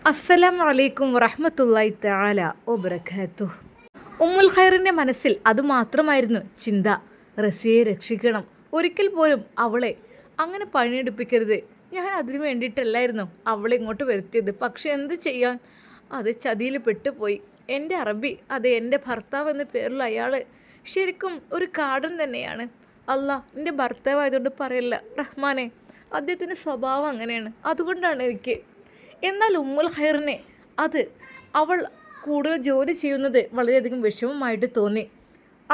അസ്സലാമു അലൈക്കും വറഹ്മത്തുള്ളാഹി തആല വബറകാതുഹു. ഉമ്മുൽ ഖൈറിൻ്റെ മനസ്സിൽ അതുമാത്രമായിരുന്നു ചിന്ത. റസിയയെ രക്ഷിക്കണം. ഒരിക്കൽ പോലും അവളെ അങ്ങനെ പണിയെടുപ്പിക്കരുത്. ഞാൻ അതിനു വേണ്ടിയിട്ടല്ലായിരുന്നു അവളെ ഇങ്ങോട്ട് വരുത്തിയത്. പക്ഷെ എന്ത് ചെയ്യാൻ, അത് ചതിയിൽ പെട്ടുപോയി. എൻ്റെ അറബി, അത് എൻ്റെ ഭർത്താവ് എന്ന പേരുള്ള അയാൾ ശരിക്കും ഒരു കാടൻ തന്നെയാണ്. അല്ലാ, എൻ്റെ ഭർത്താവായതുകൊണ്ട് പറയല്ല റഹ്മാനെ, അദ്ദേഹത്തിൻ്റെ സ്വഭാവം അങ്ങനെയാണ്. അതുകൊണ്ടാണ് എനിക്ക്. എന്നാൽ ഉമ്മുൽ ഖൈറിനെ അത് അവൾ കൂടുതൽ ജോലി ചെയ്യുന്നത് വളരെയധികം വിഷമമായിട്ട് തോന്നി.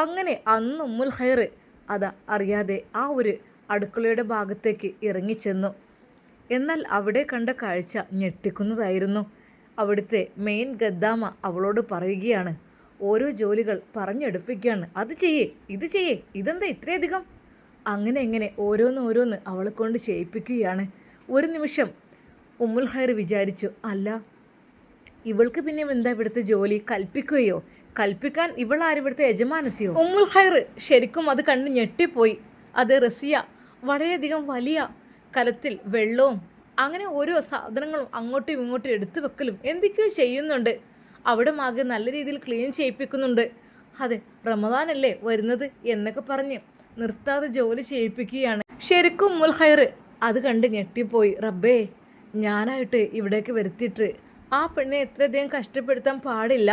അങ്ങനെ അന്ന് ഉമ്മുൽ ഖൈർ അതാ അറിയാതെ ആ ഒരു അടുക്കളയുടെ ഭാഗത്തേക്ക് ഇറങ്ങിച്ചെന്നു. എന്നാൽ അവിടെ കണ്ട കാഴ്ച ഞെട്ടിക്കുന്നതായിരുന്നു. അവിടുത്തെ മെയിൻ ഗദ്ദാമ അവളോട് പറയുകയാണ്, ഓരോ ജോലികൾ പറഞ്ഞെടുപ്പിക്കുകയാണ്. അത് ചെയ്യേ, ഇത് ചെയ്യേ, ഇതെന്താ ഇത്രയധികം? അങ്ങനെ ഓരോന്ന് അവളെ കൊണ്ട് ചെയ്യിപ്പിക്കുകയാണ്. ഒരു നിമിഷം ഉമ്മുൽ ഖൈർ വിചാരിച്ചു, അല്ല ഇവൾക്ക് പിന്നെ എന്താ ഇവിടുത്തെ ജോലി? കൽപ്പിക്കുകയോ? കൽപ്പിക്കാൻ ഇവൾ ആരും ഇവിടുത്തെ യജമാനത്തെയോ? ഉമ്മുൽ ഖൈർ ശരിക്കും അത് കണ്ട് ഞെട്ടിപ്പോയി. അത് റസിയ വളരെയധികം വലിയ കലത്തിൽ വെള്ളവും അങ്ങനെ ഓരോ സാധനങ്ങളും അങ്ങോട്ടും ഇങ്ങോട്ടും എടുത്തു വെക്കലും എന്തൊക്കെയോ ചെയ്യുന്നുണ്ട്. അവിടെ ആകെ നല്ല രീതിയിൽ ക്ലീൻ ചെയ്യിപ്പിക്കുന്നുണ്ട്. അതെ, റമദാനല്ലേ വരുന്നത് എന്നൊക്കെ പറഞ്ഞ് നിർത്താതെ ജോലി ചെയ്യിപ്പിക്കുകയാണ്. ശരിക്കും ഉമ്മുൽ ഖൈർ അത് കണ്ട് ഞെട്ടിപ്പോയി. റബ്ബേ, ഞാനായിട്ട് ഇവിടേക്ക് വരുത്തിയിട്ട് ആ പെണ്ണെ എത്രയധികം കഷ്ടപ്പെടുത്താൻ പാടില്ല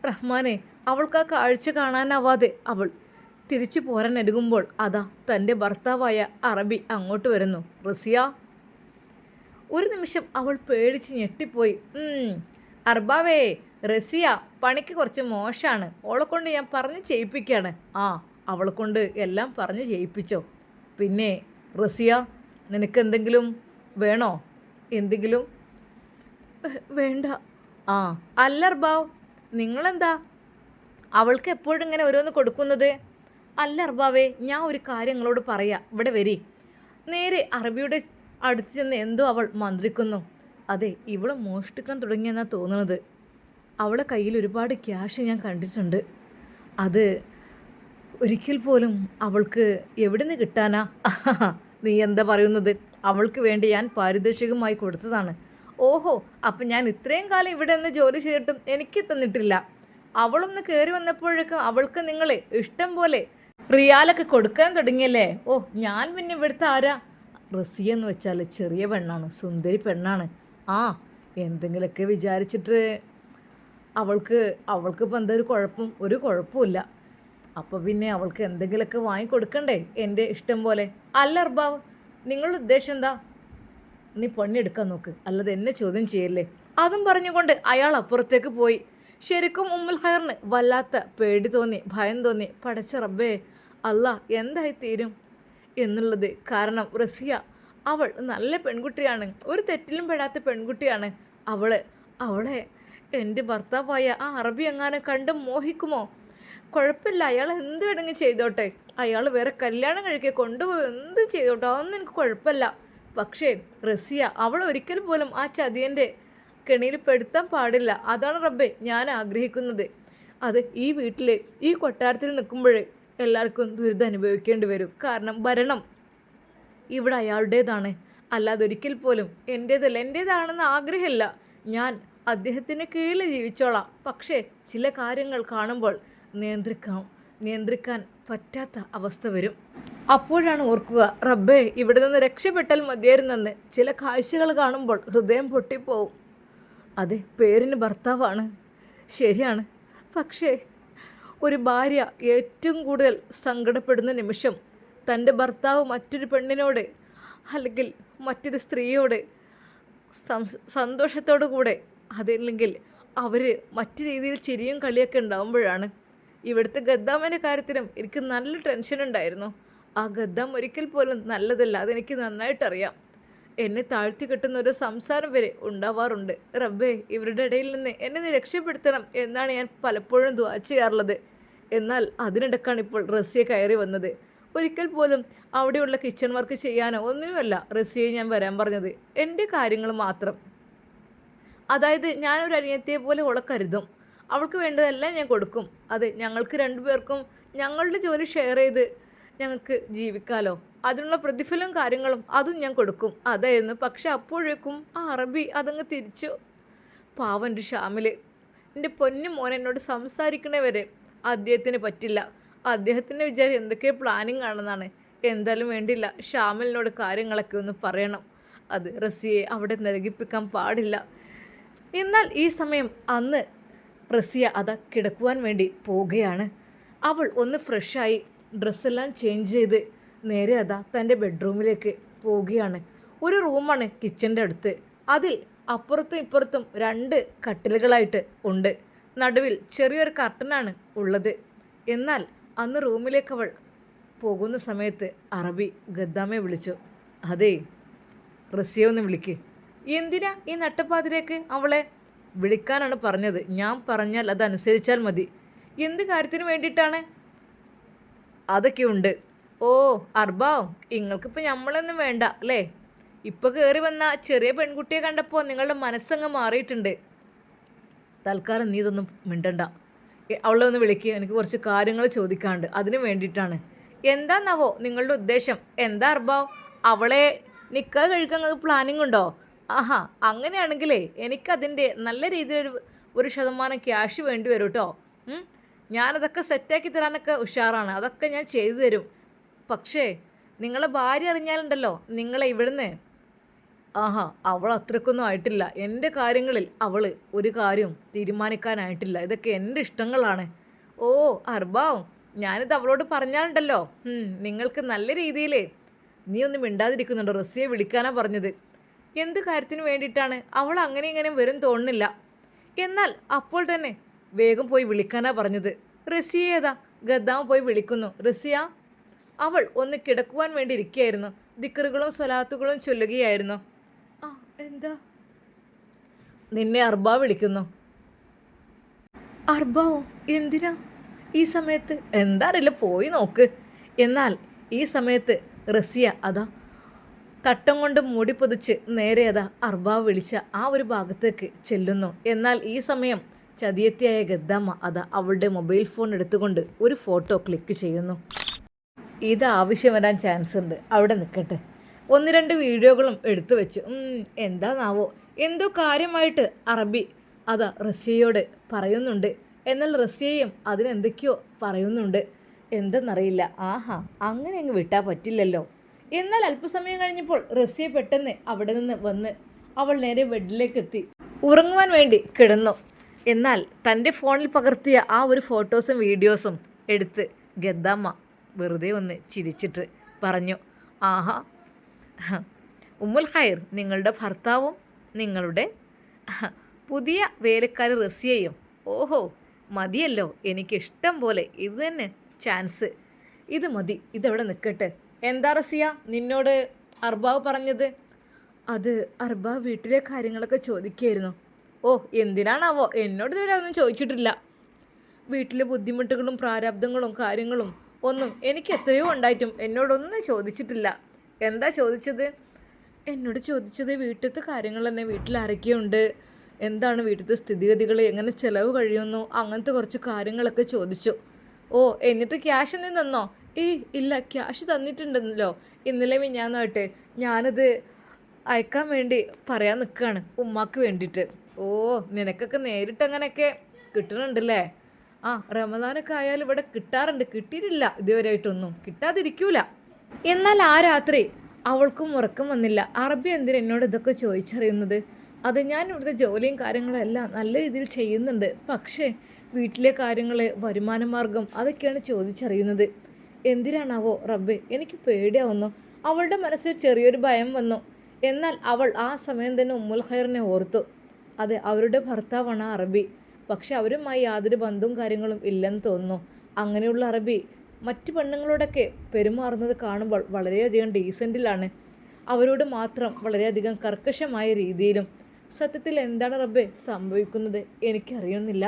റഹ്മാനെ. അവൾക്ക് ആ കാഴ്ച കാണാനാവാതെ അവൾ തിരിച്ചു പോരാൻ ഒരുങ്ങുമ്പോൾ അതാ തൻ്റെ ഭർത്താവായ അറബി അങ്ങോട്ട് വരുന്നു. റസിയ. ഒരു നിമിഷം അവൾ പേടിച്ച് ഞെട്ടിപ്പോയി. അർബാവേ, റസിയ പണിക്ക് കുറച്ച് മോശമാണ്, അവളെ കൊണ്ട് ഞാൻ പറഞ്ഞ് ചെയ്യിപ്പിക്കുകയാണ്. ആ, അവളെ കൊണ്ട് എല്ലാം പറഞ്ഞ് ചെയ്യിപ്പിച്ചോ. പിന്നെ റസിയ, നിനക്കെന്തെങ്കിലും വേണോ? എന്തെങ്കിലും? വേണ്ട. ആ അല്ല അർബാവ്, നിങ്ങളെന്താ അവൾക്ക് എപ്പോഴും ഇങ്ങനെ ഓരോന്ന് കൊടുക്കുന്നത്? അല്ല അർബാവേ, ഞാൻ ഒരു കാര്യം നിങ്ങളോട് പറയാം, ഇവിടെ വരി. നേരെ അറബിയുടെ അടുത്ത് ചെന്ന് എന്തോ അവൾ മന്ത്രിക്കുന്നു. അതെ, ഇവൾ മോഷ്ടിക്കാൻ തുടങ്ങിയെന്നാണ് തോന്നുന്നത്. അവളെ കയ്യിൽ ഒരുപാട് ക്യാഷ് ഞാൻ കണ്ടിട്ടുണ്ട്. അത് ഒരിക്കൽ പോലും അവൾക്ക് എവിടെ നിന്ന് കിട്ടാനാ? നീ എന്താ പറയുന്നത്? അവൾക്ക് വേണ്ടി ഞാൻ പാരിതോഷികമായി കൊടുത്തതാണ്. ഓഹോ, അപ്പം ഞാൻ ഇത്രയും കാലം ഇവിടെ നിന്ന് ജോലി ചെയ്തിട്ടും എനിക്ക് തന്നിട്ടില്ല. അവളൊന്ന് കയറി വന്നപ്പോഴേക്കും അവൾക്ക് നിങ്ങൾ ഇഷ്ടം പോലെ റിയാലൊക്കെ കൊടുക്കാൻ തുടങ്ങിയല്ലേ? ഓ, ഞാൻ പിന്നെ ഇവിടുത്തെ ആരാ? റസിയ എന്ന് വെച്ചാൽ ചെറിയ പെണ്ണാണ്, സുന്ദരി പെണ്ണാണ്. ആ, എന്തെങ്കിലുമൊക്കെ വിചാരിച്ചിട്ട് അവൾക്ക് എന്താ ഒരു കുഴപ്പം? ഒരു കുഴപ്പമില്ല. അപ്പോൾ പിന്നെ അവൾക്ക് എന്തെങ്കിലുമൊക്കെ വാങ്ങിക്കൊടുക്കണ്ടേ എൻ്റെ ഇഷ്ടം പോലെ? അല്ല അർബാവ്, നിങ്ങളുടെ ഉദ്ദേശം എന്താ? നീ പണിയെടുക്കാൻ നോക്ക്, അല്ലാതെ എന്നെ ചോദ്യം ചെയ്യല്ലേ. അതും പറഞ്ഞുകൊണ്ട് അയാൾ അപ്പുറത്തേക്ക് പോയി. ശരിക്കും ഉമ്മുൽ ഖൈറിന് വല്ലാത്ത പേടി തോന്നി, ഭയം തോന്നി. പടച്ച റബ്ബേ, അല്ലാ എന്തായി തീരും എന്നുള്ളത്. കാരണം റസിയ അവൾ നല്ല പെൺകുട്ടിയാണ്, ഒരു തെറ്റിലും പെടാത്ത പെൺകുട്ടിയാണ്. അവളെ എൻ്റെ ഭർത്താവായ ആ അറബി എങ്ങാനും കണ്ട് മോഹിക്കുമോ? കുഴപ്പമില്ല, അയാൾ എന്ത് വേണമെങ്കിൽ ചെയ്തോട്ടെ. അയാൾ വേറെ കല്യാണം കഴിക്കുക, കൊണ്ടുപോയി എന്ത് ചെയ്തോട്ടെ, അതൊന്നും എനിക്ക് കുഴപ്പമില്ല. പക്ഷേ റസിയ, അവൾ ഒരിക്കൽ പോലും ആ ചതിയൻ്റെ കെണിയിൽ പെടുത്താൻ പാടില്ല. അതാണ് റബ്ബേ ഞാൻ ആഗ്രഹിക്കുന്നത്. അത് ഈ വീട്ടിൽ ഈ കൊട്ടാരത്തിൽ നിൽക്കുമ്പോഴേ എല്ലാവർക്കും ദുരിതം അനുഭവിക്കേണ്ടി വരും. കാരണം ഭരണം ഇവിടെ അയാളുടേതാണ്, അല്ലാതെ ഒരിക്കൽ പോലും എൻ്റേതാണെന്ന് ആഗ്രഹമില്ല. ഞാൻ അദ്ദേഹത്തിന് കീഴിൽ ജീവിച്ചോളാം. പക്ഷേ ചില കാര്യങ്ങൾ കാണുമ്പോൾ നിയന്ത്രിക്കാൻ പറ്റാത്ത അവസ്ഥ വരും. അപ്പോഴാണ് ഓർക്കുക, റബ്ബേ ഇവിടെ നിന്ന് രക്ഷപ്പെട്ടാൽ മതിയായിരുന്നെന്ന്. ചില കാഴ്ചകൾ കാണുമ്പോൾ ഹൃദയം പൊട്ടിപ്പോവും. അതെ, പേരിന് ഭർത്താവാണ്, ശരിയാണ്. പക്ഷേ ഒരു ഭാര്യ ഏറ്റവും കൂടുതൽ സങ്കടപ്പെടുന്ന നിമിഷം തൻ്റെ ഭർത്താവ് മറ്റൊരു പെണ്ണിനോട് അല്ലെങ്കിൽ മറ്റൊരു സ്ത്രീയോട് സന്തോഷത്തോടു കൂടെ, അതല്ലെങ്കിൽ അവർ മറ്റു രീതിയിൽ ചിരിയും കളിയൊക്കെ ഉണ്ടാകുമ്പോഴാണ്. ഇവിടുത്തെ ഗദ്ദാമിൻ്റെ കാര്യത്തിലും എനിക്ക് നല്ല ടെൻഷൻ ഉണ്ടായിരുന്നു. ആ ഗദ്ദാം ഒരിക്കൽ പോലും നല്ലതല്ല, അതെനിക്ക് നന്നായിട്ടറിയാം. എന്നെ താഴ്ത്തി കെട്ടുന്ന ഒരു സംസാരം വരെ ഉണ്ടാവാറുണ്ട്. റബ്ബേ, ഇവരുടെ ഇടയിൽ നിന്ന് എന്നെ നീ രക്ഷപ്പെടുത്തണം എന്നാണ് ഞാൻ പലപ്പോഴും ദുആ ചെയ്യാറുള്ളത്. എന്നാൽ അതിനിടക്കാണ് ഇപ്പോൾ റസിയ കയറി വന്നത്. ഒരിക്കൽ പോലും അവിടെയുള്ള കിച്ചൺ വർക്ക് ചെയ്യാനോ ഒന്നുമല്ല റസിയയെ ഞാൻ വരാൻ പറഞ്ഞത്. എൻ്റെ കാര്യങ്ങൾ മാത്രം. അതായത് ഞാനൊരു അനിയത്തിയെ പോലെ അവളെ കരുതും. അവൾക്ക് വേണ്ടതെല്ലാം ഞാൻ കൊടുക്കും. അതെ, ഞങ്ങൾക്ക് രണ്ടുപേർക്കും ഞങ്ങളുടെ ജോലി ഷെയർ ചെയ്ത് ഞങ്ങൾക്ക് ജീവിക്കാമല്ലോ. അതിനുള്ള പ്രതിഫലവും കാര്യങ്ങളും അതും ഞാൻ കൊടുക്കും, അതായിരുന്നു. പക്ഷെ അപ്പോഴേക്കും ആ അറബി അതങ്ങ് തിരിച്ചു. പാവം എൻ്റെ ഷാമിൽ, എൻ്റെ പൊന്നു മോൻ എന്നോട് സംസാരിക്കണവരെ അദ്ദേഹത്തിന് പറ്റില്ല. അദ്ദേഹത്തിൻ്റെ വിചാരം എന്തൊക്കെ പ്ലാനിങ് ആണെന്നാണ്. എന്തായാലും വേണ്ടില്ല, ഷാമിലിനോട് കാര്യങ്ങളൊക്കെ ഒന്ന് പറയണം. അത് റസിയെ അവിടെ നരകിപ്പിക്കാൻ പാടില്ല. എന്നാൽ ഈ സമയം അന്ന് റസിയ അതാ കിടക്കുവാൻ വേണ്ടി പോവുകയാണ്. അവൾ ഒന്ന് ഫ്രഷായി ഡ്രസ്സെല്ലാം ചേഞ്ച് ചെയ്ത് നേരെ അതാ തൻ്റെ ബെഡ്റൂമിലേക്ക് പോവുകയാണ്. ഒരു റൂമാണ് കിച്ചൻ്റെ അടുത്ത്. അതിൽ അപ്പുറത്തും ഇപ്പുറത്തും 2 കട്ടിലുകളായിട്ട് ഉണ്ട്. നടുവിൽ ചെറിയൊരു കർട്ടനാണ് ഉള്ളത്. എന്നാൽ അന്ന് റൂമിലേക്ക് അവൾ പോകുന്ന സമയത്ത് അറബി ഗദ്ദാമയെ വിളിച്ചു. അതേ, റസിയെ ഒന്ന് വിളിക്ക്. എന്തിനാ ഈ നട്ടപ്പാതിരേക്ക് അവളെ വിളിക്കാനാണ് പറഞ്ഞത്. ഞാൻ പറഞ്ഞാൽ അതനുസരിച്ചാൽ മതി. എന്ത് കാര്യത്തിന് വേണ്ടിയിട്ടാണ്? അതൊക്കെ ഉണ്ട്. ഓ അർബാവ്, നിങ്ങൾക്കിപ്പോൾ നമ്മളൊന്നും വേണ്ട അല്ലേ? ഇപ്പോൾ കയറി വന്ന ചെറിയ പെൺകുട്ടിയെ കണ്ടപ്പോൾ നിങ്ങളുടെ മനസ്സങ്ങ് മാറിയിട്ടുണ്ട്. തൽക്കാലം നീ ഇതൊന്നും മിണ്ടണ്ട. അവളെ ഒന്ന് വിളിക്കുക, എനിക്ക് കുറച്ച് കാര്യങ്ങൾ ചോദിക്കാനുണ്ട്. അതിന് വേണ്ടിയിട്ടാണ്. എന്താന്നാവോ നിങ്ങളുടെ ഉദ്ദേശം? എന്താ അർബാവ്, അവളെ നിക്കാഹ് കഴിക്കാൻ പ്ലാനിങ് ഉണ്ടോ? ആഹാ, അങ്ങനെയാണെങ്കിലേ എനിക്കതിൻ്റെ നല്ല രീതിയിൽ ഒരു ശതമാനം ക്യാഷ് വേണ്ടി വരും കേട്ടോ. ഞാനതൊക്കെ സെറ്റാക്കി തരാനൊക്കെ ഉഷാറാണ്. അതൊക്കെ ഞാൻ ചെയ്തു തരും. പക്ഷേ നിങ്ങളെ ഭാര്യ അറിഞ്ഞാലുണ്ടല്ലോ നിങ്ങളെ ഇവിടുന്ന്. ആഹാ, അവൾ അത്രയ്ക്കൊന്നും ആയിട്ടില്ല. എൻ്റെ കാര്യങ്ങളിൽ അവൾ ഒരു കാര്യവും തീരുമാനിക്കാനായിട്ടില്ല. ഇതൊക്കെ എൻ്റെ ഇഷ്ടങ്ങളാണ്. ഓ അർബാവും, ഞാനിത് അവളോട് പറഞ്ഞാലുണ്ടല്ലോ നിങ്ങൾക്ക് നല്ല രീതിയിൽ. നീ ഒന്നും മിണ്ടാതിരിക്കുന്നുണ്ടോ? റസിയെ വിളിക്കാനാണ് പറഞ്ഞത്. എന്ത് കാര്യത്തിന് വേണ്ടിയിട്ടാണ്? അവൾ അങ്ങനെ ഇങ്ങനെ വരും തോന്നുന്നില്ല. എന്നാൽ അപ്പോൾ തന്നെ വേഗം പോയി വിളിക്കാനാണ് പറഞ്ഞത്. റസിയെ ഏതാ ഗദ്ദാം പോയി വിളിക്കുന്നു. റസിയ, അവൾ ഒന്ന് കിടക്കുവാൻ വേണ്ടി ഇരിക്കുകയായിരുന്നു. ദിക്റുകളും സ്വലാത്തുകളും ചൊല്ലുകയായിരുന്നു. ആ എന്താ? നിന്നെ അർബാവ് വിളിക്കുന്നു. അർബാവോ? എന്തിനാ ഈ സമയത്ത്? എന്താ അറിയില്ല, പോയി നോക്ക്. എന്നാൽ ഈ സമയത്ത് റസിയ അതാ തട്ടം കൊണ്ട് മൂടി പൊതിച്ച് നേരെ അതാ അർബാവ് വിളിച്ച ആ ഒരു ഭാഗത്തേക്ക് ചെല്ലുന്നു. എന്നാൽ ഈ സമയം ചതിയത്തിയായ ഗദ്ദാമ്മ അതാ അവളുടെ മൊബൈൽ ഫോൺ എടുത്തുകൊണ്ട് ഒരു ഫോട്ടോ ക്ലിക്ക് ചെയ്യുന്നു. ഇത് ആവശ്യം വരാൻ ചാൻസ് ഉണ്ട്, അവിടെ നിൽക്കട്ടെ. 1-2 വീഡിയോകളും എടുത്തു വെച്ചു. എന്താന്നാവോ, എന്തോ കാര്യമായിട്ട് അറബി അതാ റസിയയോട് പറയുന്നുണ്ട്. എന്നാൽ റസിയയും അതിനെന്തൊക്കെയോ പറയുന്നുണ്ട്. എന്തെന്നറിയില്ല. ആഹാ, അങ്ങനെ അങ്ങ് വിട്ടാൽ പറ്റില്ലല്ലോ. എന്നാൽ അല്പസമയം കഴിഞ്ഞപ്പോൾ റസിയ പെട്ടെന്ന് അവിടെ നിന്ന് വന്ന് അവൾ നേരെ ബെഡിലേക്ക് എത്തി ഉറങ്ങുവാൻ വേണ്ടി കിടന്നു. എന്നാൽ തൻ്റെ ഫോണിൽ പകർത്തിയ ആ ഒരു ഫോട്ടോസും വീഡിയോസും എടുത്ത് ഗദ്ദാമ്മ വെറുതെ ഒന്ന് ചിരിച്ചിട്ട് പറഞ്ഞു, ആഹാ ഉമ്മുൽ ഖൈർ, നിങ്ങളുടെ ഭർത്താവും നിങ്ങളുടെ പുതിയ വേലക്കാരി റസിയയും. ഓഹോ, മതിയല്ലോ, എനിക്കിഷ്ടം പോലെ. ഇത് തന്നെ ചാൻസ്, ഇത് മതി. ഇതെവിടെ നിൽക്കട്ടെ. എന്താ റസിയ നിന്നോട് അർബാവ് പറഞ്ഞത്? അത് അർബാവ് വീട്ടിലെ കാര്യങ്ങളൊക്കെ ചോദിക്കുകയായിരുന്നു. ഓ, എന്തിനാണാവോ? എന്നോട് ഇതുവരെ ഒന്നും ചോദിച്ചിട്ടില്ല. വീട്ടിലെ ബുദ്ധിമുട്ടുകളും പ്രാരാബ്ദങ്ങളും കാര്യങ്ങളും ഒന്നും എനിക്ക് എത്രയോ ഉണ്ടായിട്ടും എന്നോടൊന്നും ചോദിച്ചിട്ടില്ല. എന്താ ചോദിച്ചത്? എന്നോട് ചോദിച്ചത് വീട്ടിലത്തെ കാര്യങ്ങൾ തന്നെ. വീട്ടിൽ ആരൊക്കെയുണ്ട്, എന്താണ് വീട്ടിലത്തെ സ്ഥിതിഗതികൾ, എങ്ങനെ ചിലവ് കഴിയുന്നു, അങ്ങനത്തെ കുറച്ച് കാര്യങ്ങളൊക്കെ ചോദിച്ചു. ഓ, എന്നിട്ട് ക്യാഷ് എന്തെങ്കിലും തന്നോ? ഇല്ല, ക്യാഷ് തന്നിട്ടുണ്ടെന്നല്ലോ ഇന്നലെ മിഞ്ഞാന്നായിട്ട്. ഞാനത് അയക്കാൻ വേണ്ടി പറയാൻ നിൽക്കുകയാണ് ഉമ്മാക്ക് വേണ്ടിയിട്ട്. ഓ, നിനക്കൊക്കെ നേരിട്ട് അങ്ങനെയൊക്കെ കിട്ടണുണ്ടല്ലേ? ആ, റമദാനൊക്കെ ആയാലും ഇവിടെ കിട്ടാറുണ്ട്. കിട്ടിയിട്ടില്ല ഇതുവരെയായിട്ടൊന്നും, കിട്ടാതിരിക്കൂല. എന്നാൽ ആ രാത്രി അവൾക്കും ഉറക്കം വന്നില്ല. അറബി എന്തിനാ എന്നോട് ഇതൊക്കെ ചോദിച്ചറിയുന്നത്? അത് ഞാൻ ഇവിടുത്തെ ജോലിയും കാര്യങ്ങളും എല്ലാം നല്ല രീതിയിൽ ചെയ്യുന്നുണ്ട്. പക്ഷേ വീട്ടിലെ കാര്യങ്ങൾ, വരുമാന മാർഗം അതൊക്കെയാണ് ചോദിച്ചറിയുന്നത്. എന്തിനാണാവോ റബ്ബേ, എനിക്ക് പേടിയാവുന്നു. അവളുടെ മനസ്സിൽ ചെറിയൊരു ഭയം വന്നു. എന്നാൽ അവൾ ആ സമയം തന്നെ ഉമ്മുൽ ഖൈറിനെ ഓർത്തു. അതെ, അവരുടെ ഭർത്താവാണ് അറബി. പക്ഷെ അവരുമായി യാതൊരു ബന്ധവും കാര്യങ്ങളും ഇല്ലെന്ന് തോന്നുന്നു. അങ്ങനെയുള്ള അറബി മറ്റ് പെണ്ണുങ്ങളോടൊക്കെ പെരുമാറുന്നത് കാണുമ്പോൾ വളരെയധികം ഡീസൻറ്റിലാണ്. അവരോട് മാത്രം വളരെയധികം കർക്കശമായ രീതിയിലും. സത്യത്തിൽ എന്താണ് റബ്ബേ സംഭവിക്കുന്നത് എനിക്കറിയുന്നില്ല.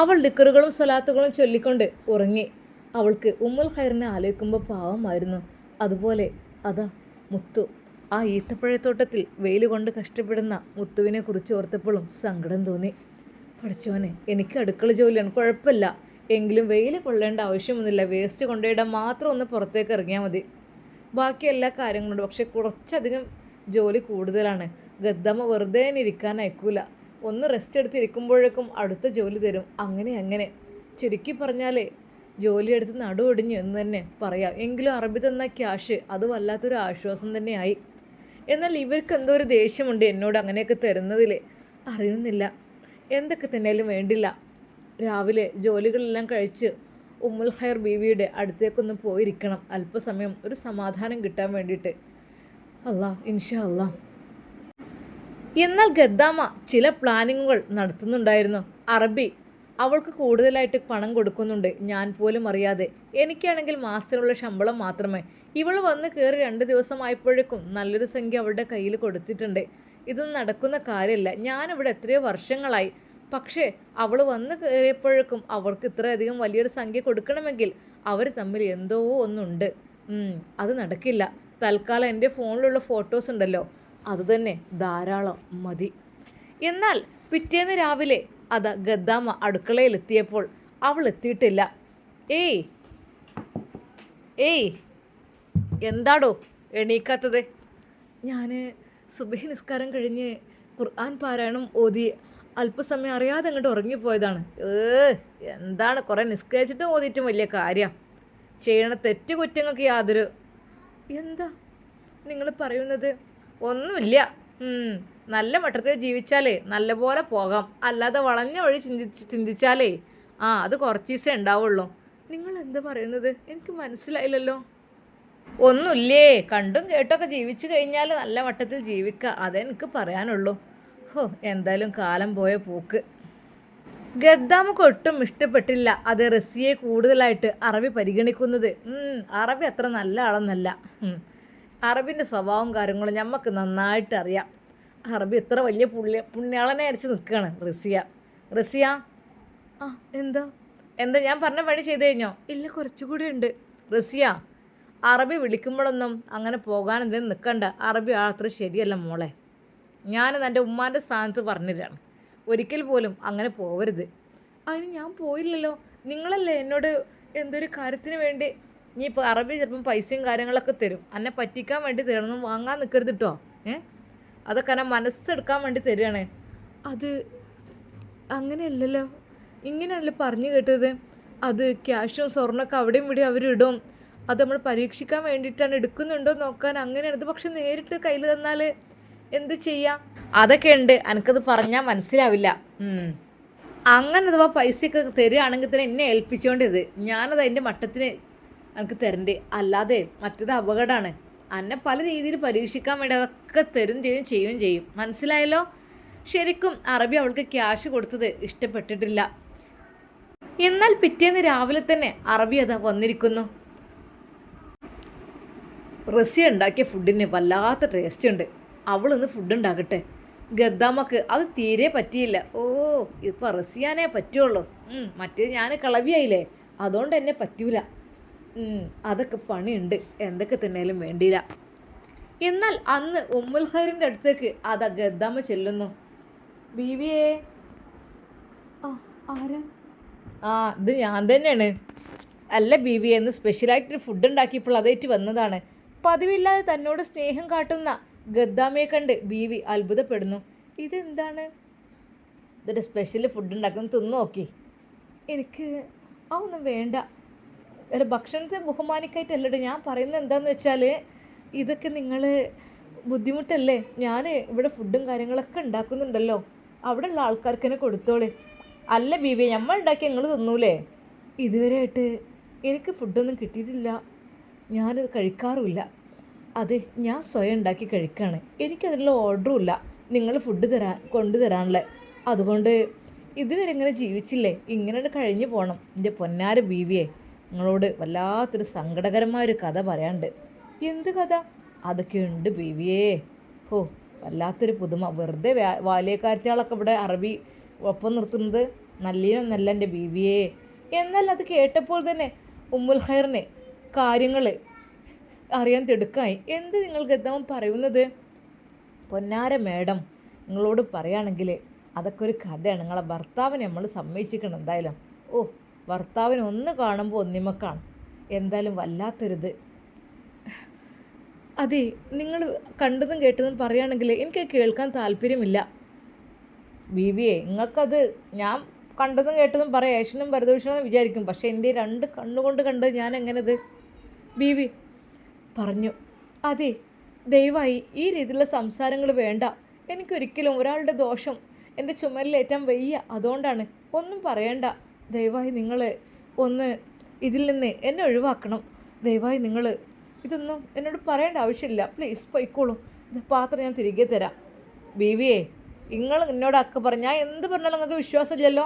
അവൾ ദിക്റുകളും സ്വലാത്തുകളും ചൊല്ലിക്കൊണ്ട് ഉറങ്ങി. അവൾക്ക് ഉമ്മുൽ ഖൈറിനെ ആലോചിക്കുമ്പോൾ പാവമായിരുന്നു. അതുപോലെ അതാ മുത്തു, ആ ഈത്തപ്പഴത്തോട്ടത്തിൽ വെയിൽ കൊണ്ട് കഷ്ടപ്പെടുന്ന മുത്തുവിനെ കുറിച്ച് ഓർത്തപ്പോഴും സങ്കടം തോന്നി. പഠിച്ചോനെ, എനിക്ക് അടുക്കള ജോലിയാണ്, കുഴപ്പമില്ല. എങ്കിലും വെയിൽ കൊള്ളേണ്ട ആവശ്യമൊന്നുമില്ല. വേസ്റ്റ് കൊണ്ടുപോയിടാൻ മാത്രം ഒന്ന് പുറത്തേക്ക് ഇറങ്ങിയാൽ മതി. ബാക്കി എല്ലാ കാര്യങ്ങളുണ്ട്. പക്ഷെ കുറച്ചധികം ജോലി കൂടുതലാണ്. ഗദ്ദമ്മ വെറുതെ ഇരിക്കാൻ അയക്കൂല. ഒന്ന് റെസ്റ്റ് എടുത്തിരിക്കുമ്പോഴേക്കും അടുത്ത ജോലി തരും. അങ്ങനെ അങ്ങനെ ചുരുക്കി പറഞ്ഞാൽ ജോലിയെടുത്ത് നടുവൊടിഞ്ഞു എന്ന് തന്നെ പറയാം. എങ്കിലും അറബി തന്ന ക്യാഷ് അത് വല്ലാത്തൊരു ആശ്വാസം തന്നെയായി. എന്നാൽ ഇവർക്ക് എന്തോ ഒരു ദേഷ്യമുണ്ട് എന്നോട് അങ്ങനെയൊക്കെ തരുന്നതിൽ. അറിയുന്നില്ല. എന്തൊക്കെ തന്നെയാലും വേണ്ടില്ല. രാവിലെ ജോലികളെല്ലാം കഴിച്ച് ഉമ്മുൽ ഖൈർ ബീവിയുടെ അടുത്തേക്കൊന്ന് പോയിരിക്കണം. അല്പസമയം ഒരു സമാധാനം കിട്ടാൻ വേണ്ടിയിട്ട്. അല്ലാ, ഇൻഷാ അല്ലാ. എന്നാൽ ഗദ്ദാമ ചില പ്ലാനിങ്ങുകൾ നടത്തുന്നുണ്ടായിരുന്നു. അറബി അവൾക്ക് കൂടുതലായിട്ട് പണം കൊടുക്കുന്നുണ്ട്, ഞാൻ പോലും അറിയാതെ. എനിക്കാണെങ്കിൽ മാസത്തിനുള്ള ശമ്പളം മാത്രമേ. ഇവൾ വന്ന് കയറി 2 ദിവസമായപ്പോഴേക്കും നല്ലൊരു സംഖ്യ അവളുടെ കയ്യിൽ കൊടുത്തിട്ടുണ്ട്. ഇതൊന്നും നടക്കുന്ന കാര്യമല്ല. ഞാനിവിടെ എത്രയോ വർഷങ്ങളായി. പക്ഷേ അവൾ വന്ന് കയറിയപ്പോഴേക്കും അവർക്ക് ഇത്രയധികം വലിയൊരു സംഖ്യ കൊടുക്കണമെങ്കിൽ അവർ തമ്മിൽ എന്തോ ഒന്നുണ്ട്. അത് നടക്കില്ല. തൽക്കാലം എൻ്റെ ഫോണിലുള്ള ഫോട്ടോസ് ഉണ്ടല്ലോ, അതുതന്നെ ധാരാളം മതി. എന്നാൽ പിറ്റേന്ന് രാവിലെ അതാ ഗദ്ദാമ അടുക്കളയിലെത്തിയപ്പോൾ അവൾ എത്തിയിട്ടില്ല. ഏയ് ഏയ് എന്താടോ എണീക്കാത്തത്? ഞാൻ സുബഹി നിസ്കാരം കഴിഞ്ഞ് ഖുർആൻ പാരായണം ഓതി അല്പസമയം അറിയാതെ അങ്ങോട്ട് ഉറങ്ങിപ്പോയതാണ്. എന്താണ് കുറേ നിസ്കരിച്ചിട്ടും ഓതിയിട്ടും വലിയ കാര്യം. ചെയ്യണ തെറ്റ് കുറ്റങ്ങൾക്ക് യാതൊരു. എന്താ നിങ്ങൾ പറയുന്നത്? ഒന്നുമില്ല. നല്ല മട്ടത്തിൽ ജീവിച്ചാലേ നല്ലപോലെ പോകാം. അല്ലാതെ വളഞ്ഞ വഴി ചിന്തിച്ചാലേ അത് കുറച്ച് ദിവസമേ ഉണ്ടാവുള്ളൂ. നിങ്ങൾ എന്താ പറയുന്നത്? എനിക്ക് മനസ്സിലായില്ലല്ലോ. ഒന്നുമില്ലേ, കണ്ടും കേട്ടൊക്കെ ജീവിച്ചു കഴിഞ്ഞാൽ നല്ല മട്ടത്തിൽ ജീവിക്കുക, അതെനിക്ക് പറയാനുള്ളൂ. എന്തായാലും കാലം പോയ പോക്ക്. ഗദ്ദാമക്ക് ഒട്ടും ഇഷ്ടപ്പെട്ടില്ല അത് റസിയെ കൂടുതലായിട്ട് അറബി പരിഗണിക്കുന്നത്. അറബി അത്ര നല്ല ആളെന്നല്ല. അറബിൻ്റെ സ്വഭാവം കാര്യങ്ങളും ഞമ്മക്ക് നന്നായിട്ട് അറിയാം. അറബി എത്ര വലിയ പുണ്യാളനെ അരിച്ച് നിൽക്കുകയാണ് റസിയ. എന്താ എന്താ ഞാൻ പറഞ്ഞ പണി ചെയ്ത് കഴിഞ്ഞോ? ഇല്ല, കുറച്ചുകൂടി ഉണ്ട്. റസിയ, അറബി വിളിക്കുമ്പോഴൊന്നും അങ്ങനെ പോകാൻ എന്തെങ്കിലും നിൽക്കണ്ട. അറബി അത്ര ശരിയല്ല മോളെ. ഞാനത് എൻ്റെ ഉമ്മാൻ്റെ സ്ഥാനത്ത് പറഞ്ഞിട്ടാണ്. ഒരിക്കൽ പോലും അങ്ങനെ പോവരുത്. അതിന് ഞാൻ പോയില്ലല്ലോ. നിങ്ങളല്ലേ എന്നോട് എന്തൊരു കാര്യത്തിന് വേണ്ടി. ഇനിയിപ്പോൾ അറബി ചിലപ്പം പൈസയും കാര്യങ്ങളൊക്കെ തരും. എന്നെ പറ്റിക്കാൻ വേണ്ടി തരണം, വാങ്ങാൻ നിൽക്കരുത് കേട്ടോ. അതൊക്കെ എന്നെ മനസ്സെടുക്കാൻ വേണ്ടി തരികയാണ്. അത് അങ്ങനെയല്ലല്ലോ, ഇങ്ങനെയല്ലേ പറഞ്ഞു കേട്ടത്. അത് ക്യാഷും സ്വർണ്ണമൊക്കെ അവിടെയും ഇവിടെയും അവരിടും. അത് നമ്മൾ പരീക്ഷിക്കാൻ വേണ്ടിയിട്ടാണ്, എടുക്കുന്നുണ്ടോ നോക്കാൻ, അങ്ങനെയാണ്. ഇത് പക്ഷെ നേരിട്ട് കയ്യിൽ തന്നാൽ എന്ത് ചെയ്യാം? അതൊക്കെ ഉണ്ട്, എനിക്കത് പറഞ്ഞാൽ മനസ്സിലാവില്ല. അങ്ങനെ അഥവാ പൈസയൊക്കെ തരികയാണെങ്കിൽ തന്നെ എന്നെ ഏൽപ്പിച്ചുകൊണ്ടത് ഞാനത് അതിൻ്റെ മട്ടത്തിന് എനിക്ക് തരണ്ടേ. അല്ലാതെ മറ്റത് അപകടമാണ്. എന്നെ പല രീതിയിൽ പരീക്ഷിക്കാൻ വേണ്ടി അതൊക്കെ തരും ചെയ്യും. മനസ്സിലായല്ലോ? ശരിക്കും അറബി അവൾക്ക് ക്യാഷ് കൊടുത്തത് ഇഷ്ടപ്പെട്ടിട്ടില്ല. എന്നാൽ പിറ്റേന്ന് രാവിലെ തന്നെ അറബി അതാ വന്നിരിക്കുന്നു. റസിയ ഉണ്ടാക്കിയ ഫുഡിന് വല്ലാത്ത ടേസ്റ്റ് ഉണ്ട്. അവളിന്ന് ഫുഡ് ഉണ്ടാക്കട്ടെ. ഗദ്ദാമക്ക് അത് തീരെ പറ്റിയില്ല. ഇപ്പോൾ റസിയാനേ പറ്റുള്ളൂ. മറ്റേ ഞാൻ കളവിയായില്ലേ, അതുകൊണ്ട് എന്നെ പറ്റൂല. അതൊക്കെ പണിയുണ്ട്, എന്തൊക്കെ തന്നെയാലും വേണ്ടിയില്ല. എന്നാൽ അന്ന് ഉമ്മുൽ ഖൈറിൻ്റെ അടുത്തേക്ക് അതാ ഗദ്ദാമ ചെല്ലുന്നു. ബീവിയേ. ആരാ? ഇത് ഞാൻ തന്നെയാണ്. അല്ല ബീവി, എന്ന് സ്പെഷ്യലായിട്ട് ഫുഡ് ഉണ്ടാക്കിയപ്പോൾ അതേറ്റ് വന്നതാണ്. പതിവില്ലാതെ തന്നോട് സ്നേഹം കാട്ടുന്ന ഗദ്ദാമയെ കണ്ട് ബീവി അത്ഭുതപ്പെടുന്നു. ഇതെന്താണ്? ഇതൊരു സ്പെഷ്യൽ ഫുഡ് ഉണ്ടാക്കുന്നു, തിന്നു നോക്കി. എനിക്ക് ഒന്നും വേണ്ട. ഒരു ഭക്ഷണത്തെ ബഹുമാനിക്കായിട്ടല്ലട്ടോ ഞാൻ പറയുന്നത്. എന്താണെന്ന് വെച്ചാൽ ഇതൊക്കെ നിങ്ങൾ ബുദ്ധിമുട്ടല്ലേ. ഞാൻ ഇവിടെ ഫുഡും കാര്യങ്ങളൊക്കെ ഉണ്ടാക്കുന്നുണ്ടല്ലോ, അവിടെയുള്ള ആൾക്കാർക്ക് തന്നെ കൊടുത്തോളേ. അല്ല ബീവി, നമ്മൾ ഉണ്ടാക്കി നിങ്ങൾ തിന്നൂലേ? ഇതുവരെയായിട്ട് എനിക്ക് ഫുഡൊന്നും കിട്ടിയിട്ടില്ല, ഞാനത് കഴിക്കാറുമില്ല. അതെ, ഞാൻ സ്വയം ഉണ്ടാക്കി കഴിക്കുകയാണ്. എനിക്കതിനുള്ള ഓർഡറും ഇല്ല നിങ്ങൾ ഫുഡ് കൊണ്ടുതരാനുള്ള. അതുകൊണ്ട് ഇതുവരെ ഇങ്ങനെ ജീവിച്ചില്ലേ, ഇങ്ങനെ കഴിഞ്ഞു പോകണം. എൻ്റെ പൊന്നാര ബീവിയെ, നിങ്ങളോട് വല്ലാത്തൊരു സങ്കടകരമായൊരു കഥ പറയാനുണ്ട്. എന്ത് കഥ? അതൊക്കെ ഉണ്ട് ബീവിയേ. വല്ലാത്തൊരു പുതുമ. വെറുതെ വാലിയക്കാരത്തിയാളൊക്കെ ഇവിടെ അറബി ഒപ്പം നിർത്തുന്നത് നല്ലീനൊന്നല്ല എൻ്റെ ബീവിയേ. എന്നാൽ അത് കേട്ടപ്പോൾ തന്നെ ഉമ്മുൽ ഖൈറിന് കാര്യങ്ങൾ അറിയാൻ തിടുക്കായി. എന്ത് നിങ്ങൾ ഗദ്ദാമ പറയുന്നത്? പൊന്നാര മേഡം, നിങ്ങളോട് പറയുകയാണെങ്കിൽ അതൊക്കെ ഒരു കഥയാണ്. നിങ്ങളെ ഭർത്താവിനെ നമ്മൾ സമ്മതിച്ചിരിക്കണം എന്തായാലും. ഭർത്താവിനെ ഒന്ന് കാണുമ്പോൾ ഒന്നിമക്കാണ്. എന്തായാലും വല്ലാത്തൊരിത്. അതെ, നിങ്ങൾ കണ്ടതും കേട്ടതും പറയുകയാണെങ്കിൽ എനിക്ക് കേൾക്കാൻ താല്പര്യമില്ല. ബീവിയെ നിങ്ങൾക്കത് ഞാൻ കണ്ടതും കേട്ടതും പറയാം, ഏഷനും പരദൂഷണമെന്ന് വിചാരിക്കും, പക്ഷേ എൻ്റെ രണ്ട് കണ്ണുകൊണ്ട് കണ്ടത് ഞാൻ എങ്ങനെത് ബീവി പറഞ്ഞു. അതെ, ദയവായി ഈ രീതിയിലുള്ള സംസാരങ്ങൾ വേണ്ട. എനിക്കൊരിക്കലും ഒരാളുടെ ദോഷം എൻ്റെ ചുമലിലേറ്റാൻ വയ്യ, അതുകൊണ്ടാണ്. ഒന്നും പറയണ്ട. ദയവായി നിങ്ങൾ ഒന്ന് ഇതിൽ നിന്ന് എന്നെ ഒഴിവാക്കണം. ദയവായി നിങ്ങൾ ഇതൊന്നും എന്നോട് പറയേണ്ട ആവശ്യമില്ല. പ്ലീസ് പൊയ്ക്കോളൂ. ഇത് പാത്രം ഞാൻ തിരികെ തരാം. ബീവിയെ നിങ്ങൾ എന്നോട് അക്ക പറഞ്ഞാൽ ഞാൻ എന്ത് പറഞ്ഞാലും നിങ്ങൾക്ക് വിശ്വാസമില്ലല്ലോ.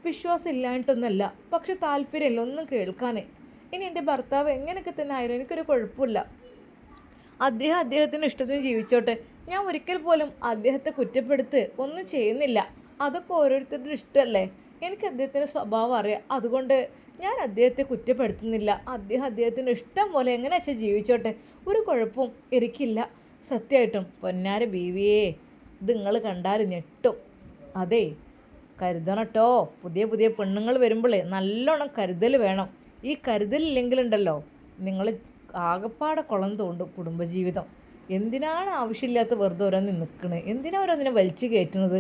വിശ്വാസം ഇല്ലായിട്ടൊന്നുമല്ല, പക്ഷെ താല്പര്യമില്ല ഒന്നും കേൾക്കാനേ. ഇനി എൻ്റെ ഭർത്താവ് എങ്ങനെയൊക്കെ തന്നെ ആയിരുന്നു എനിക്കൊരു കുഴപ്പമില്ല. അദ്ദേഹത്തിൻ്റെ ഇഷ്ടത്തിന് ജീവിച്ചോട്ടെ. ഞാൻ ഒരിക്കൽ പോലും അദ്ദേഹത്തെ കുറ്റപ്പെടുത്ത് ഒന്നും ചെയ്യുന്നില്ല. അതൊക്കെ ഓരോരുത്തരുടെ ഇഷ്ടമല്ലേ. എനിക്ക് അദ്ദേഹത്തിൻ്റെ സ്വഭാവം അറിയാം, അതുകൊണ്ട് ഞാൻ അദ്ദേഹത്തെ കുറ്റപ്പെടുത്തുന്നില്ല. അദ്ദേഹത്തിൻ്റെ ഇഷ്ടം പോലെ എങ്ങനെ വെച്ചാൽ ജീവിച്ചോട്ടെ, ഒരു കുഴപ്പവും എനിക്കില്ല. സത്യമായിട്ടും പൊന്നാര ബീവിയേ, ഇത് നിങ്ങൾ കണ്ടാൽ ഞെട്ടും. അതെ, കരുതണം കേട്ടോ. പുതിയ പെണ്ണുങ്ങൾ വരുമ്പോൾ നല്ലോണം കരുതൽ വേണം. ഈ കരുതലില്ലെങ്കിലുണ്ടല്ലോ നിങ്ങൾ ആകപ്പാടെ കുളം തോണ്ടും കുടുംബജീവിതം. എന്തിനാണ് ആവശ്യമില്ലാത്ത വെറുതെ ഓരോന്ന് നിൽക്കണത്? എന്തിനാണ് ഓരോന്നിനെ വലിച്ചു കയറ്റുന്നത്?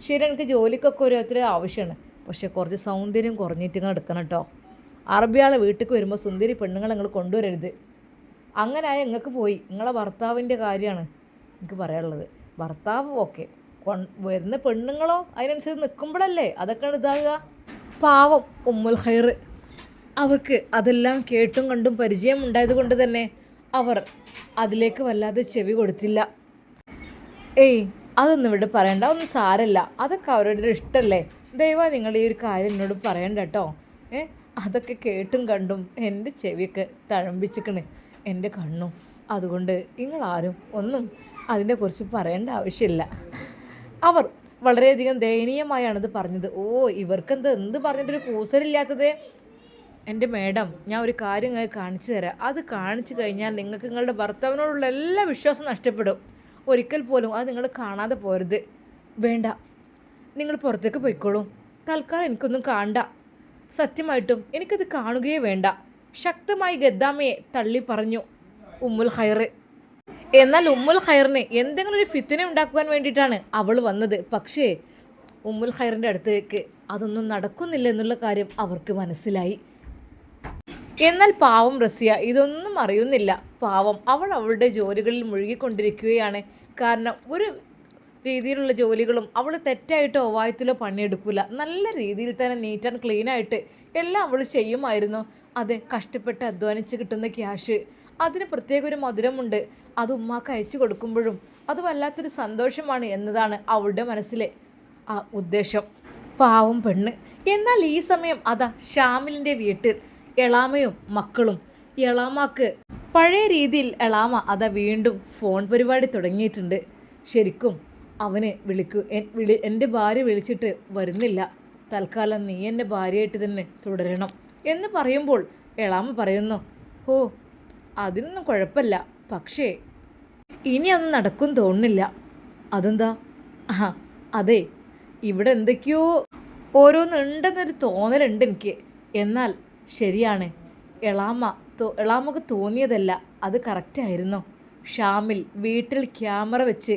ശരി, എനിക്ക് ജോലിക്കൊക്കെ ഓരോരുത്തർ ആവശ്യമാണ്, പക്ഷേ കുറച്ച് സൗന്ദര്യം കുറഞ്ഞിട്ട് നിങ്ങൾ എടുക്കണം കേട്ടോ. അറബിയാളെ വീട്ടിലേക്ക് വരുമ്പോൾ സുന്ദരി പെണ്ണുങ്ങൾ നിങ്ങൾ കൊണ്ടുവരരുത്. അങ്ങനെ ആയ നിങ്ങൾക്ക് പോയി. നിങ്ങളെ ഭർത്താവിൻ്റെ കാര്യമാണ് എനിക്ക് പറയാനുള്ളത്. ഭർത്താവ് ഓക്കെ, വരുന്ന പെണ്ണുങ്ങളോ അതിനനുസരിച്ച് നിൽക്കുമ്പോഴല്ലേ അതൊക്കെ ഇതാകുക. പാവം ഉമ്മുൽ ഖൈർ, അവർക്ക് അതെല്ലാം കേട്ടും കണ്ടും പരിചയം ഉണ്ടായത് കൊണ്ട് തന്നെ അവർ അതിലേക്ക് വല്ലാതെ ചെവി കൊടുത്തില്ല. ഏയ്, അതൊന്നും ഇവിടെ പറയണ്ട, ഒന്നും സാരല്ല, അതൊക്കെ അവരുടെ ഇഷ്ടമല്ലേ. ദയവായി നിങ്ങൾ ഈ ഒരു കാര്യം എന്നോട് പറയണ്ട കേട്ടോ. അതൊക്കെ കേട്ടും കണ്ടും എൻ്റെ ചെവിയൊക്കെ തഴമ്പിച്ചിക്കണ്, എൻ്റെ കണ്ണും. അതുകൊണ്ട് നിങ്ങളാരും ഒന്നും അതിനെക്കുറിച്ച് പറയേണ്ട ആവശ്യമില്ല. അവർ വളരെയധികം ദയനീയമായാണിത് പറഞ്ഞത്. ഓ, എന്ത് പറഞ്ഞിട്ടൊരു കൂസലില്ലാത്തത്? എൻ്റെ മേഡം, ഞാൻ ഒരു കാര്യം നിങ്ങൾക്ക് കാണിച്ചു തരാം. അത് കാണിച്ചു കഴിഞ്ഞാൽ നിങ്ങൾക്ക് നിങ്ങളുടെ ഭർത്താവിനോടുള്ള എല്ലാ വിശ്വാസം നഷ്ടപ്പെടും. ഒരിക്കൽ പോലും അത് നിങ്ങൾ കാണാതെ പോരുത്. വേണ്ട, നിങ്ങൾ പുറത്തേക്ക് പോയിക്കോളൂ. തൽക്കാലം എനിക്കൊന്നും കാണണ്ട. സത്യമായിട്ടും എനിക്കത് കാണുകയേ വേണ്ട. ശക്തമായി ഗദ്ദാമയെ തള്ളി പറഞ്ഞു ഉമ്മുൽ ഖൈർ. എന്നാൽ ഉമ്മുൽ ഖൈറിന് എന്തെങ്കിലും ഒരു ഫിത്തിന ഉണ്ടാക്കുവാൻ വേണ്ടിയിട്ടാണ് അവൾ വന്നത്. പക്ഷേ ഉമ്മുൽ ഖൈറിൻ്റെ അടുത്തേക്ക് അതൊന്നും നടക്കുന്നില്ല എന്നുള്ള കാര്യം അവർക്ക് മനസ്സിലായി. എന്നാൽ പാവം റസിയ ഇതൊന്നും അറിയുന്നില്ല. പാവം അവൾ അവളുടെ ജോലികളിൽ മുഴുകിക്കൊണ്ടിരിക്കുകയാണ്. കാരണം ഒരു രീതിയിലുള്ള ജോലികളും അവൾ തെറ്റായിട്ടോ വായത്തിലോ പണിയെടുക്കില്ല. നല്ല രീതിയിൽ തന്നെ നീറ്റ് ആൻഡ് ക്ലീനായിട്ട് എല്ലാം അവൾ ചെയ്യുമായിരുന്നു. അത് കഷ്ടപ്പെട്ട് അധ്വാനിച്ച് കിട്ടുന്ന ക്യാഷ്, അതിന് പ്രത്യേക ഒരു മധുരമുണ്ട്. അത് ഉമ്മാക്ക് അയച്ചു കൊടുക്കുമ്പോഴും അത് വല്ലാത്തൊരു സന്തോഷമാണ് എന്നതാണ് അവളുടെ മനസ്സിലെ ആ ഉദ്ദേശം. പാവം പെണ്ണ്. എന്നാൽ ഈ സമയം അതാ ഷാമിലിൻ്റെ വീട്ടിൽ എളാമയും മക്കളും. എളാമക്ക് പഴയ രീതിയിൽ എളാമ അതാ വീണ്ടും ഫോൺ പരിപാടി തുടങ്ങിയിട്ടുണ്ട്. ശരിക്കും അവനെ എൻ്റെ ഭാര്യ വിളിച്ചിട്ട് വരുന്നില്ല, തൽക്കാലം നീ എൻ്റെ ഭാര്യയായിട്ട് തന്നെ തുടരണം എന്ന് പറയുമ്പോൾ എളാമ പറയുന്നു, ഓ അതിനൊന്നും കുഴപ്പമില്ല, പക്ഷേ ഇനി അതൊന്നും നടക്കും തോന്നുന്നില്ല. അതെന്താ? അതെ, ഇവിടെ എന്തൊക്കെയോ ഓരോന്നുണ്ടെന്നൊരു തോന്നലുണ്ട് എനിക്ക്. എന്നാൽ ശരിയാണ്, എളാമക്ക് തോന്നിയതല്ല, അത് കറക്റ്റായിരുന്നു. ഷാമിൽ വീട്ടിൽ ക്യാമറ വെച്ച്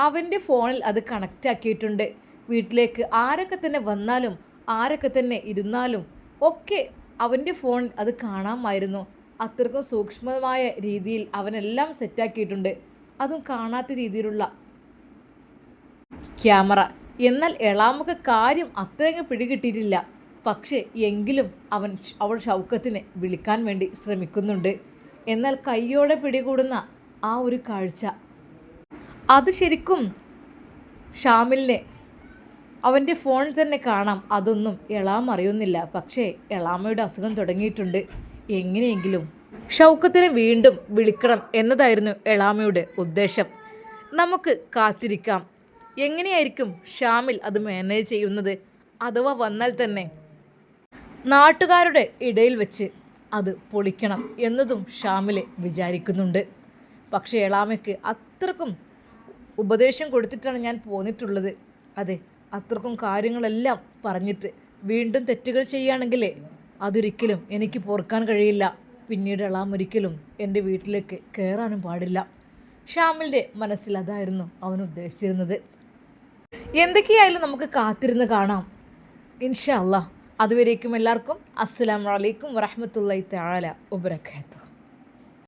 അവൻ്റെ ഫോണിൽ അത് കണക്റ്റ് ആക്കിയിട്ടുണ്ട്. വീട്ടിലേക്ക് ആരൊക്കെ തന്നെ വന്നാലും ആരൊക്കെ തന്നെ ഇരുന്നാലും ഒക്കെ അവൻ്റെ ഫോൺ അത് കാണാമായിരുന്നു. അത്രക്കും സൂക്ഷ്മമായ രീതിയിൽ അവനെല്ലാം സെറ്റാക്കിയിട്ടുണ്ട്, അതും കാണാത്ത രീതിയിലുള്ള ക്യാമറ. എന്നാൽ എളാമക്ക് കാര്യം അത്രയും പിടികിട്ടിയിട്ടില്ല. പക്ഷേ എങ്കിലും അവൾ ഷൗക്കത്തിനെ വിളിക്കാൻ വേണ്ടി ശ്രമിക്കുന്നുണ്ട്. എന്നാൽ കയ്യോടെ പിടികൂടുന്ന ആ ഒരു കാഴ്ച, അത് ശരിക്കും ഷാമിലിനെ അവൻ്റെ ഫോണിൽ തന്നെ കാണാം. അതൊന്നും എളാമ അറിയുന്നില്ല. പക്ഷേ എളാമയുടെ അസുഖം തുടങ്ങിയിട്ടുണ്ട്. എങ്ങനെയെങ്കിലും ഷൗക്കത്തിനെ വീണ്ടും വിളിക്കണം എന്നതായിരുന്നു എളാമയുടെ ഉദ്ദേശം. നമുക്ക് കാത്തിരിക്കാം, എങ്ങനെയായിരിക്കും ഷാമിൽ അത് മാനേജ് ചെയ്യുന്നത്. അഥവാ വന്നാൽ തന്നെ നാട്ടുകാരുടെ ഇടയിൽ വെച്ച് അത് പൊളിക്കണം എന്നതും ഷാമിലെ വിചാരിക്കുന്നുണ്ട്. പക്ഷേ എളാമയ്ക്ക് അത്രക്കും ഉപദേശം കൊടുത്തിട്ടാണ് ഞാൻ പോന്നിട്ടുള്ളത്. അതെ, അത്രക്കും കാര്യങ്ങളെല്ലാം പറഞ്ഞിട്ട് വീണ്ടും തെറ്റുകൾ ചെയ്യുകയാണെങ്കിൽ അതൊരിക്കലും എനിക്ക് പൊറുക്കാൻ കഴിയില്ല. പിന്നീട് എളാമ ഒരിക്കലും എൻ്റെ വീട്ടിലേക്ക് കയറാനും പാടില്ല. ഷാമിലിൻ്റെ മനസ്സിൽ അതായിരുന്നു അവൻ ഉദ്ദേശിച്ചിരുന്നത്. എന്തൊക്കെയായാലും നമുക്ക് കാത്തിരുന്ന് കാണാം ഇൻഷാ അല്ലാ. അതുവരേക്കും എല്ലാവർക്കും അസ്സലാമു അലൈക്കും വറഹ്മത്തുള്ളാഹി തആല വബറകാതുഹു.